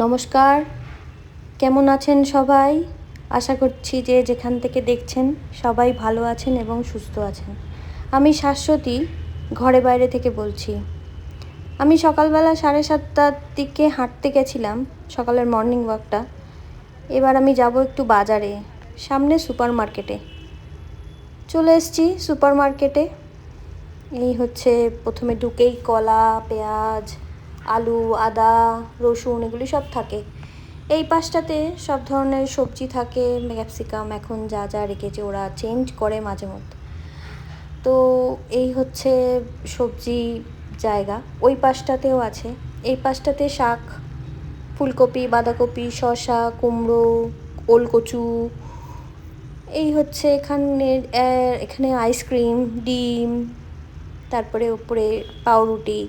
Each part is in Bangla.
নমস্কার, কেমন আছেন সবাই? আশা করছি যে যেখান থেকে দেখছেন সবাই ভালো আছেন এবং সুস্থ আছেন। আমি শাশ্বতী, ঘরে বাইরে থেকে বলছি। আমি সকালবেলা 7:30টার দিকে হাঁটতে গেছিলাম, সকালের মর্নিং ওয়াকটা। এবার আমি যাব একটু বাজারে, সামনে সুপার মার্কেটে। চলে এসেছি সুপার মার্কেটে। এই হচ্ছে প্রথমে ঢুকেই কলা, পেঁয়াজ, আলু, আদা, রসুন এগুলি সব থাকে। এই পাশটাতে সব ধরনের সবজি থাকে, ক্যাপসিকাম, এখন যা যা রেখেছে ওরা চেঞ্জ করে মাঝে মধ্যে। তো এই হচ্ছে সবজি জায়গা। ওই পাশটাতেও আছে। এই পাশটাতে শাক, ফুলকপি, বাঁধাকপি, শসা, কুমড়ো, ওলকচু। এই হচ্ছে এখানে আইসক্রিম, ডিম, তারপরে উপরে পাউরুটি,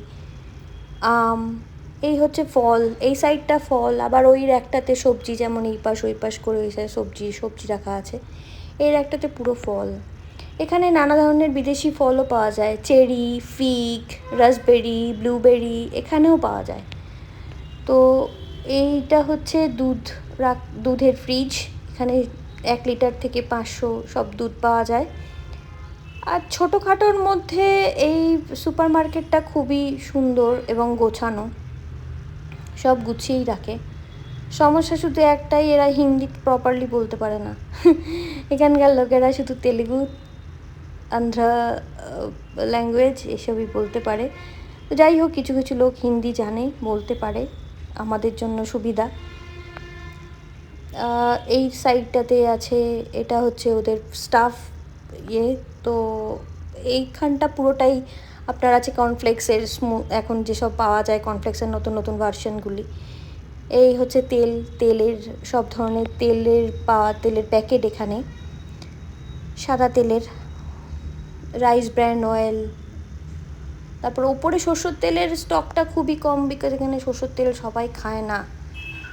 আম। এই হচ্ছে ফল, এই সাইডটা ফল, আবার ওই একটাতে সবজি, যেমন এই পাশ ওই পাশ করে ওই সাইড সবজি রাখা আছে। এর একটাতে পুরো ফল। এখানে নানা ধরনের বিদেশি ফলও পাওয়া যায়, চেরি, ফিগ, রাসবেরি, ব্লুবেরি এখানেও পাওয়া যায়। তো এইটা হচ্ছে দুধের ফ্রিজ। এখানে 1 লিটার থেকে 500 সব দুধ পাওয়া যায়। আর ছোটোখাটোর মধ্যে এই সুপার মার্কেটটা খুবই সুন্দর এবং গোছানো, সব গুছিয়েই রাখে। সমস্যা শুধু একটাই, এরা হিন্দি প্রপারলি বলতে পারে না। এখানকার লোকেরা শুধু তেলেগু, আন্ধ্রা ল্যাঙ্গুয়েজ এসবই বলতে পারে। তো যাই হোক, কিছু কিছু লোক হিন্দি জানে, বলতে পারে, আমাদের জন্য সুবিধা। এই সাইডটাতে আছে, এটা হচ্ছে ওদের স্টাফ তো এইখানটা পুরোটাই আপনার আছে কর্নফ্লেক্সের এখন যেসব পাওয়া যায়, কর্নফ্লেক্সের নতুন নতুন ভার্সনগুলি। এই হচ্ছে তেলের সব ধরনের তেলের প্যাকেট এখানে, সাদা তেলের, রাইস ব্র্যান্ড অয়েল। তারপর ওপরে সরষের তেলের স্টকটা খুবই কম, বিকজ এখানে সরষের তেল সবাই খায় না।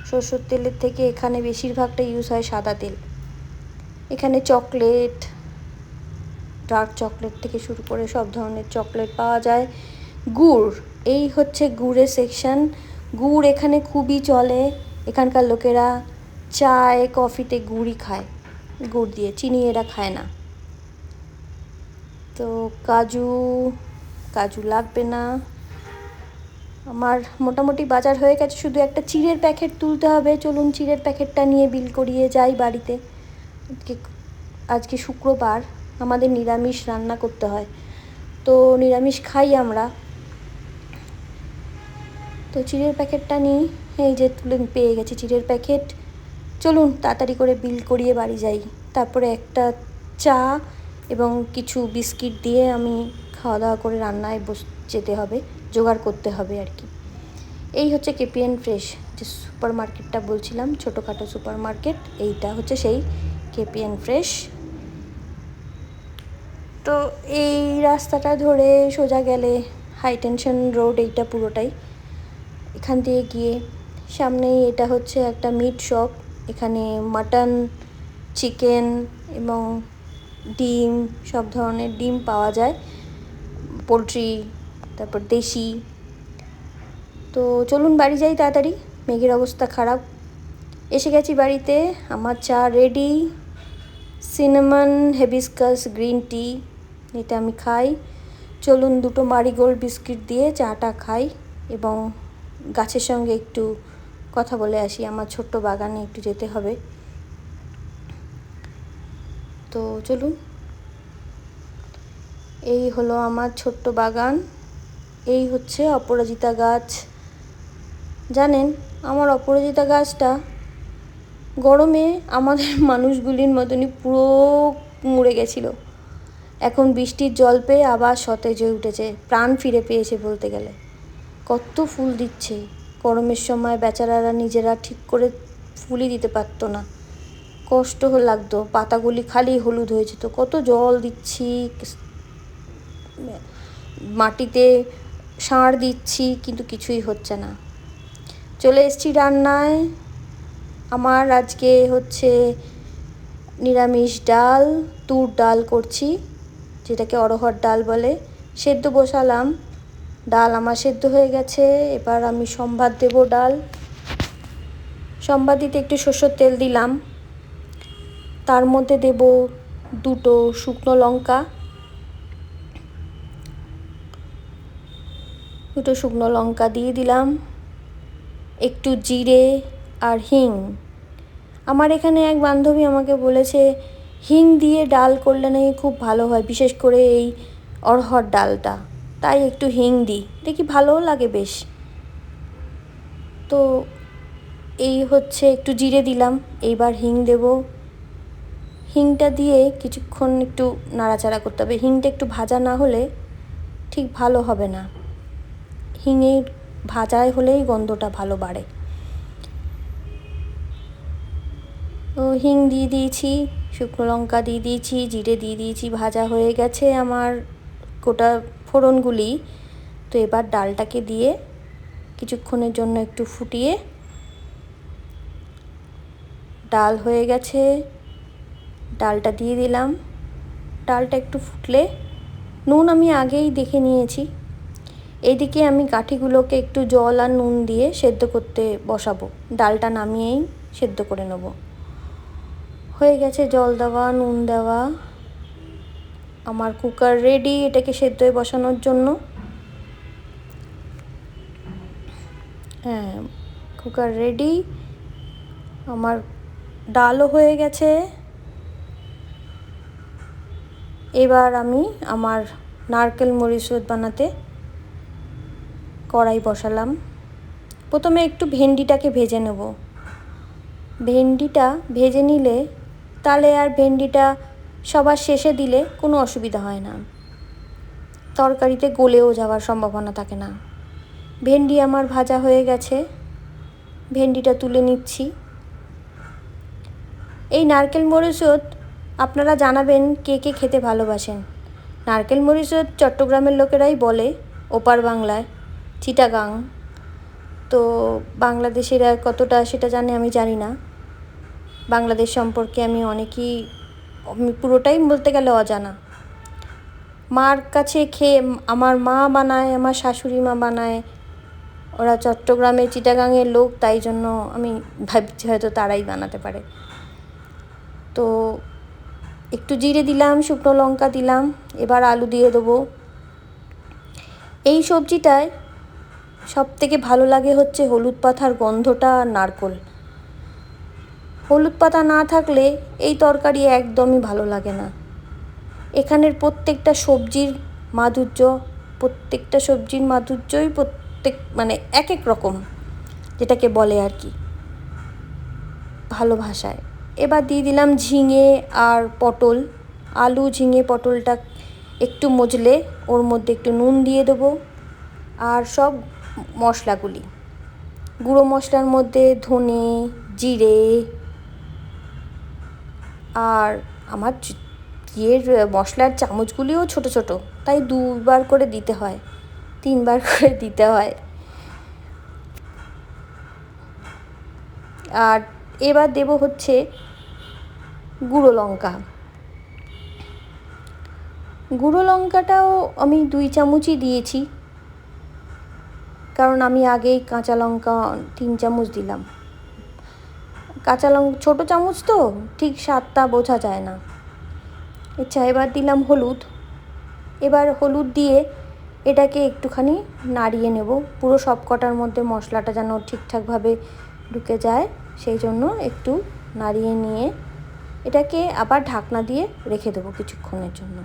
সরষের তেলের থেকে এখানে বেশিরভাগটা ইউজ হয় সাদা তেল। এখানে চকলেট, ডার্ক চকলেট থেকে শুরু করে সব ধরনের চকলেট পাওয়া যায়। গুড়, এই হচ্ছে গুড়ের সেকশন। গুড় এখানে খুবই চলে। এখানকার লোকেরা চায় কফিতে গুড়ই খায়, গুড় দিয়ে, চিনি এরা খায় না। তো কাজু লাগবে না। আমার মোটামুটি বাজার হয়ে গেছে, শুধু একটা চিড়ের প্যাকেট তুলতে হবে। চলুন চিড়ের প্যাকেটটা নিয়ে বিল করিয়ে যাই বাড়িতে। আজকে শুক্রবার, আমাদের নিরামিষ রান্না করতে হয়, তো নিরামিষ খাই আমরা। তো চিড়ের প্যাকেটটা নিই, এই যে তুলে পেয়ে গেছি চিড়ের প্যাকেট। চলুন তাড়াতাড়ি করে বিল করিয়ে বাড়ি যাই। তারপরে একটা চা এবং কিছু বিস্কিট দিয়ে আমি খাওয়া দাওয়া করে রান্নায় যেতে হবে, জোগাড় করতে হবে আর কি। এই হচ্ছে কেপিএন ফ্রেশ, যে সুপার মার্কেটটা বলছিলাম, ছোটোখাটো সুপার মার্কেট, এইটা হচ্ছে সেই কেপিএন ফ্রেশ। তো এই রাস্তাটা ধরে সোজা গেলে হাই টেনশন রোড, এইটা পুরোটাই। এখান দিয়ে গিয়ে সামনেই এটা হচ্ছে একটা মিট শপ। এখানে মাটন, চিকেন এবং ডিম, সব ধরনের ডিম পাওয়া যায়, পোলট্রি, তারপর দেশি। তো চলুন বাড়ি যাই তাড়াতাড়ি, মেঘের অবস্থা খারাপ। এসে গেছি বাড়িতে, আমার চা ready, cinnamon hibiscus green tea, এটা আমি খাই। চলুন 2 মারিগোল্ড বিস্কিট দিয়ে চাটা খাই এবং গাছের সঙ্গে একটু কথা বলে আসি। আমার ছোট্ট বাগানে একটু যেতে হবে, তো চলুন। এই হলো আমার ছোট্ট বাগান। এই হচ্ছে অপরাজিতা গাছ। জানেন, আমার অপরাজিতা গাছটা গরমে আমাদের মানুষগুলির মতনই পুরো মরে গেছিলো। এখন বৃষ্টির জল পেয়ে আবার সতেজ হয়ে উঠেছে, প্রাণ ফিরে পেয়েছে বলতে গেলে। কত ফুল দিচ্ছে। গরমের সময় বেচারারা নিজেরা ঠিক করে ফুলই দিতে পারতো না, কষ্ট লাগতো। পাতাগুলি খালি হলুদ হয়ে যেত। কত জল দিচ্ছি, মাটিতে সার দিচ্ছি, কিন্তু কিছুই হচ্ছে না। চলে এসেছি রান্নায়। আমার আজকে হচ্ছে নিরামিষ ডাল, তুর ডাল করছি, যেটাকে অরহর ডাল বলে। সেদ্ধ বসালাম, ডাল আমার সেদ্ধ হয়ে গেছে। এবার আমি সম্বাদ দেব ডাল। সম্বাদিতে একটু সরষের তেল দিলাম, তার মধ্যে দেব 2টো শুকনো লঙ্কা, 2টো শুকনো লঙ্কা দিয়ে দিলাম, একটু জিরে আর হিং। আমার এখানে এক বান্ধবী আমাকে বলেছে হিং দিয়ে ডাল করলে নাকি খুব ভালো হয়, বিশেষ করে এই অড়হর ডালটা, তাই একটু হিং দিই, দেখি ভালোও লাগে বেশ। তো এই হচ্ছে, একটু জিরে দিলাম, এইবার হিং দেব। হিংটা দিয়ে কিছুক্ষণ একটু নাড়াচাড়া করতে হবে। হিংটা একটু ভাজা না হলে ঠিক ভালো হবে না, হিঙের ভাজায় হলেই গন্ধটা ভালো বাড়ে। তো হিং দিয়ে দিয়েছি, শুকনো লঙ্কা দিয়ে দিয়েছি, জিরে দিয়ে দিয়েছি, ভাজা হয়ে গেছে আমার গোটা ফোড়নগুলি। তো এবার ডালটাকে দিয়ে কিছুক্ষণের জন্য একটু ফুটিয়ে, ডাল হয়ে গেছে, ডালটা দিয়ে দিলাম। ডালটা একটু ফুটলে, নুন আমি আগেই দেখে নিয়েছি। এইদিকে আমি কাঠিগুলোকে একটু জল আর নুন দিয়ে সেদ্ধ করতে বসাবো, ডালটা নামিয়েই সেদ্ধ করে নেব। হয়ে গেছে জল দেওয়া, নুন দেওয়া, আমার কুকার রেডি এটাকে সেদ্ধয় বসানোর জন্য। হ্যাঁ, কুকার রেডি, আমার ডালও হয়ে গেছে। এবার আমি আমার নারকেল মরিচুদ বানাতে কড়াই বসালাম। প্রথমে একটু ভেন্ডিটাকে ভেজে নেব। ভেন্ডিটা ভেজে নিলে তাহলে আর ভেন্ডিটা সবার শেষে দিলে কোনো অসুবিধা হয় না, তরকারিতে গলেও যাওয়ার সম্ভাবনা থাকে না। ভেন্ডি আমার ভাজা হয়ে গেছে, ভেন্ডিটা তুলে নিচ্ছি। এই নারকেল মরিচুদ আপনারা জানাবেন কে কে খেতে ভালোবাসেন। নারকেল মরিচুদ চট্টগ্রামের লোকেরাই বলে, ওপার বাংলায় চিটাগাং। তো বাংলাদেশিরা কতটা সেটা জানে আমি জানি না, বাংলাদেশ সম্পর্কে আমি পুরোটাই বলতে গেলে অজানা। মার কাছে খেয়ে, আমার মা বানায়, আমার শাশুড়ি মা বানায়, ওরা চট্টগ্রামে চিটাগাংয়ের লোক, তাই জন্য আমি ভাবছি হয়তো তারাই বানাতে পারে। তো একটু জিরে দিলাম, শুকনো লঙ্কা দিলাম, এবার আলু দিয়ে দেবো। এই সবজিটায় সবথেকে ভালো লাগে হচ্ছে হলুদ পাতার গন্ধটা আর নারকেল। হলুদ পাতা না থাকলে এই তরকারি একদমই ভালো লাগে না। এখানের প্রত্যেকটা সবজির মাধুর্যই মানে এক এক রকম, যেটাকে বলে আর কি ভালো ভাষায়। এবার দিয়ে দিলাম ঝিঙে আর পটল, আলু ঝিঙে পটলটা একটু মজলে ওর মধ্যে একটু নুন দিয়ে দেবো, আর সব মশলাগুলি, গুঁড়ো মশলার মধ্যে ধনে, জিরে, আর আমার মশলার চামচগুলিও ছোট ছোট, তাই 2বার করে দিতে হয়, 3বার করে দিতে হয়। আর এবার দেব হচ্ছে গুঁড়ো লঙ্কা। গুঁড়ো লঙ্কাটাও আমি 2 চামচই দিয়েছি, কারণ আমি আগেই কাঁচা লঙ্কা 3 চামচ দিলাম। কাঁচা লঙ্কা ছোটো চামচ তো ঠিক স্বাদটা বোঝা যায় না। আচ্ছা, এবার দিলাম হলুদ। এবার হলুদ দিয়ে এটাকে একটুখানি নাড়িয়ে নেব, পুরো সব কটার মধ্যে মশলাটা যেন ঠিকঠাকভাবে ঢুকে যায়, সেই জন্য একটু নাড়িয়ে নিয়ে এটাকে আবার ঢাকনা দিয়ে রেখে দেবো কিছুক্ষণের জন্য।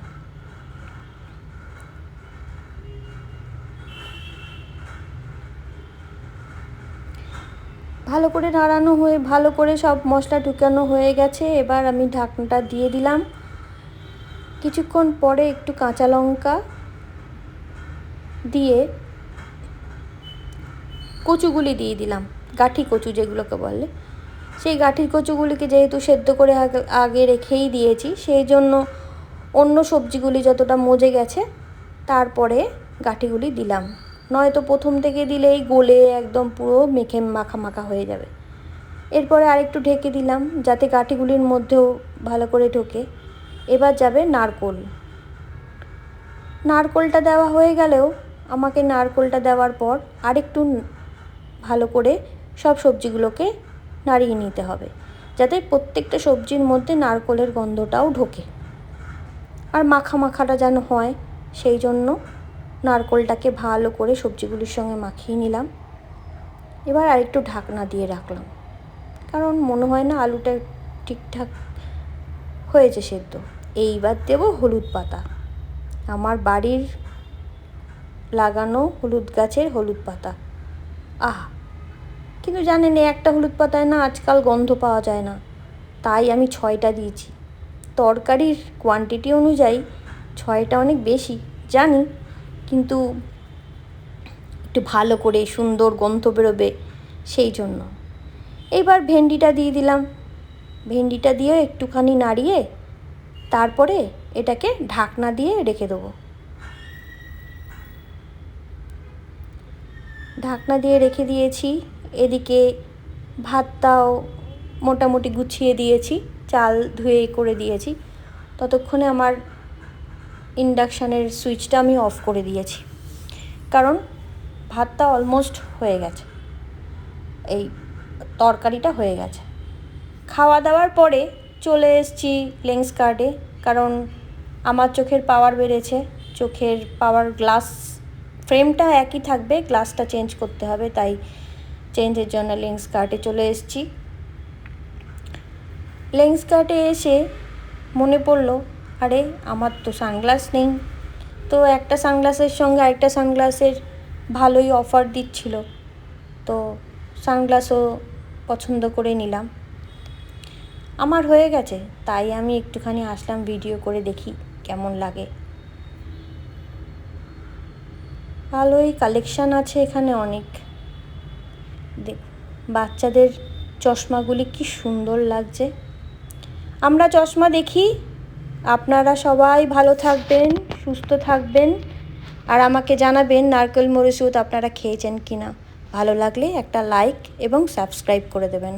ভালো করে নাড়ানো হয়ে, ভালো করে সব মশলা ঢুকানো হয়ে গেছে। এবার আমি ঢাকনাটা দিয়ে দিলাম। কিছুক্ষণ পরে একটু কাঁচা লঙ্কা দিয়ে কচুগুলি দিয়ে দিলাম, গাঁঠি কচু যেগুলোকে বলে। সেই গাঁঠির কচুগুলিকে যেহেতু সেদ্ধ করে আগে রেখেই দিয়েছি, সেই জন্য অন্য সবজিগুলি যতটা মজে গেছে তারপরে গাঁঠিগুলি দিলাম, নয়তো প্রথম থেকে দিলেই গলে একদম পুরো মেখে মাখা মাখা হয়ে যাবে। এরপরে আরেকটু ঢেকে দিলাম যাতে গাঁঠিগুলির মধ্যেও ভালো করে ঢোকে। এবার যাবে নারকেলটা দেওয়া হয়ে গেলেও আমাকে নারকেলটা দেওয়ার পর আরেকটু ভালো করে সব সবজিগুলোকে নাড়িয়ে নিতে হবে, যাতে প্রত্যেকটা সবজির মধ্যে নারকেলের গন্ধটাও ঢোকে আর মাখা মাখাটা যেন হয়। সেই জন্য নারকেলটাকে ভালো করে সবজিগুলির সঙ্গে মাখিয়ে নিলাম। এবার আরেকটু ঢাকনা দিয়ে রাখলাম, কারণ মনে হয় না আলুটা ঠিকঠাক হয়েছে সেদ্ধ। এইবার দেব হলুদ পাতা, আমার বাড়ির লাগানো হলুদ গাছের হলুদ পাতা। কিন্তু জানেন, একটা হলুদ পাতায় না আজকাল গন্ধ পাওয়া যায় না, তাই আমি 6টা দিয়েছি। তরকারির কোয়ান্টিটি অনুযায়ী 6টা অনেক বেশি জানি, কিন্তু একটু ভালো করে সুন্দর গন্ধ বেরোবে সেই জন্য। এইবার ভেন্ডিটা দিয়ে দিলাম, ভেন্ডিটা দিয়ে একটুখানি নাড়িয়ে তারপরে এটাকে ঢাকনা দিয়ে রেখে দেবো। ঢাকনা দিয়ে রেখে দিয়েছি। এদিকে ভাতটাও মোটামুটি গুছিয়ে দিয়েছি, চাল ধুয়ে করে দিয়েছি। ততক্ষণে আমার ইন্ডাকশানের সুইচটা আমি অফ করে দিয়েছি, কারণ ভাতটা অলমোস্ট হয়ে গেছে, এই তরকারিটা হয়ে গেছে। খাওয়া দাওয়ার পরে চলে এসেছি লেন্সকার্টে, কারণ আমার চোখের পাওয়ার বেড়েছে। চোখের পাওয়ার গ্লাস ফ্রেমটা একই থাকবে, গ্লাসটা চেঞ্জ করতে হবে, তাই চেঞ্জের জন্য লেন্সকার্টে চলে এসেছি। লেন্সকার্টে এসে মনে পড়লো, আরে আমার তো সানগ্লাস নেই। তো একটা সানগ্লাসের সঙ্গে আরেকটা সানগ্লাসের ভালোই অফার দিচ্ছিল, তো সানগ্লাসও পছন্দ করে নিলাম। আমার হয়ে গেছে, তাই আমি একটুখানি আসলাম ভিডিও করে দেখি কেমন লাগে। ভালোই কালেকশান আছে এখানে অনেক। বাচ্চাদের চশমাগুলি কি সুন্দর লাগছে। আমরা চশমা দেখি। আপনারা সবাই ভালো থাকবেন, সুস্থ থাকবেন, আর আমাকে জানাবেন নারকেল মরিচ আপনারা খেয়েছেন কি না। ভালো লাগলে একটা লাইক এবং সাবস্ক্রাইব করে দেবেন।